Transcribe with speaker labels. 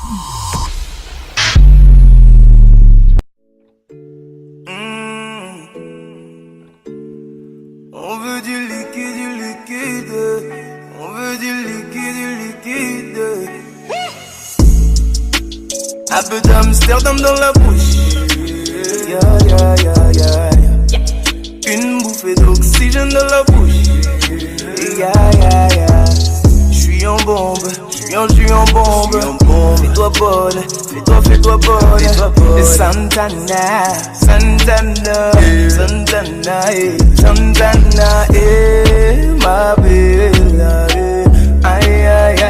Speaker 1: On veut du liquide. On veut du liquide. Un peu d'Amsterdam dans la bouche. Yeah. Une bouffée d'oxygène dans la bouche. Yeah. J'suis en bombe. J'suis en bombe. Fais-toi bonne. Fais-toi bonne. Santana, ma bella, aïe.